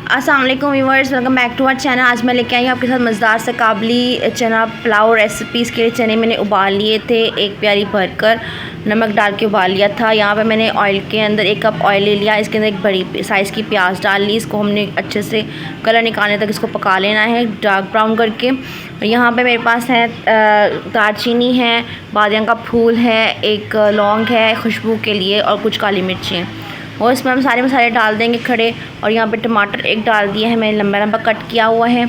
अस्सलाम वालेकुम viewers, welcome back to our channel. आज मैं लेके आई हूँ आपके साथ मज़ेदार से काबली चना पुलाव रेसिपीज़ के लिए। चने मैंने उबाल लिए थे, एक प्याली भरकर नमक डाल के उबाल लिया था। यहाँ पे मैंने ऑयल के अंदर 1 कप ऑयल ले लिया, इसके अंदर एक बड़ी साइज़ की प्याज डाल ली। इसको हमने अच्छे से कलर निकालने तक इसको पका लेना है, डार्क ब्राउन करके। यहाँ पे मेरे पास है दालचीनी है, बादियाँ का फूल है, एक लौंग है खुशबू के लिए, और कुछ काली मिर्ची हैं। और इसमें हम सारे मसाले डाल देंगे खड़े। और यहाँ पे टमाटर एक डाल दिया है मैंने, लंबा लंबा कट किया हुआ है।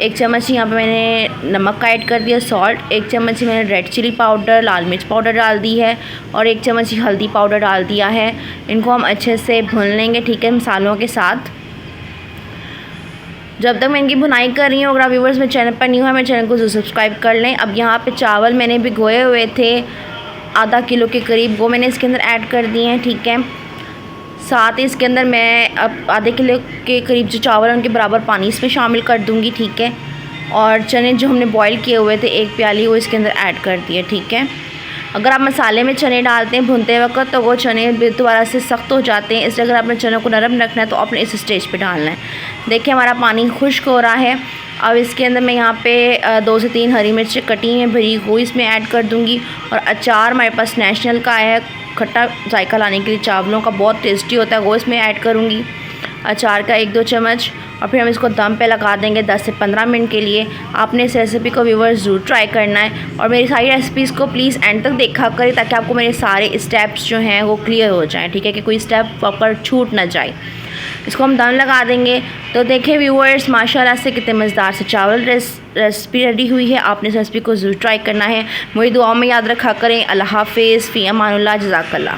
1 चम्मच यहाँ पे मैंने नमक का ऐड कर दिया, सॉल्ट। 1 चम्मच ही मैंने रेड चिली पाउडर, लाल मिर्च पाउडर डाल दी है, और 1 चम्मच ही हल्दी पाउडर डाल दिया है। इनको हम अच्छे से भून लेंगे, ठीक है, मसालों के साथ। जब तक मैं इनकी भुनाई कर रही हूँ, अगर आप व्यूअर्स मेरे चैनल पर न्यू है, मेरे चैनल को ज़रूर सब्सक्राइब कर लें। अब यहाँ पे चावल मैंने भिगोए हुए थे आधा किलो के करीब, वो मैंने इसके अंदर ऐड कर दिए हैं, ठीक है। साथ ही इसके अंदर मैं अब आधे किलो के करीब जो चावल है उनके बराबर पानी इसमें शामिल कर दूंगी, ठीक है। और चने जो हमने बॉईल किए हुए थे 1 प्याली, वो इसके अंदर ऐड कर दिए, ठीक है। अगर आप मसाले में चने डालते हैं भूनते वक्त तो वो चने दोबारा से सख्त हो जाते हैं, इसलिए अगर आपने चनों को नरम रखना है तो आपने इस स्टेज पे डालना है। देखिए हमारा पानी खुश्क हो रहा है। अब इसके अंदर मैं यहाँ पे 2 से 3 हरी मिर्च कटी हैं भरी हुई इसमें ऐड कर दूँगी। और अचार हमारे पास नेशनल का है, खट्टा जायका लाने के लिए चावलों का, बहुत टेस्टी होता है, वो इसमें ऐड करूँगी अचार का 1-2 चम्मच। और फिर हम इसको दम पे लगा देंगे 10 से 15 मिनट के लिए। आपने इस रेसिपी को व्यूअर्स ज़रूर ट्राई करना है, और मेरी सारी रेसिपीज़ को प्लीज़ एंड तक देखा करें ताकि आपको मेरे सारे स्टेप्स जो हैं वो क्लियर हो जाएं, ठीक है, कि कोई स्टेप प्रॉपर छूट ना जाए। इसको हम दम लगा देंगे। तो देखें व्यूअर्स, माशाल्लाह से कितने मज़ेदार से चावल रेसिपी रेडी हुई है। आपने इस रेसिपी को ज़रूर ट्राई करना है। मुझे दुआओं में याद रखा करें। अल्लाह हाफ़िज़, फ़ी अमानुल्लाह, जज़ाकल्लाह।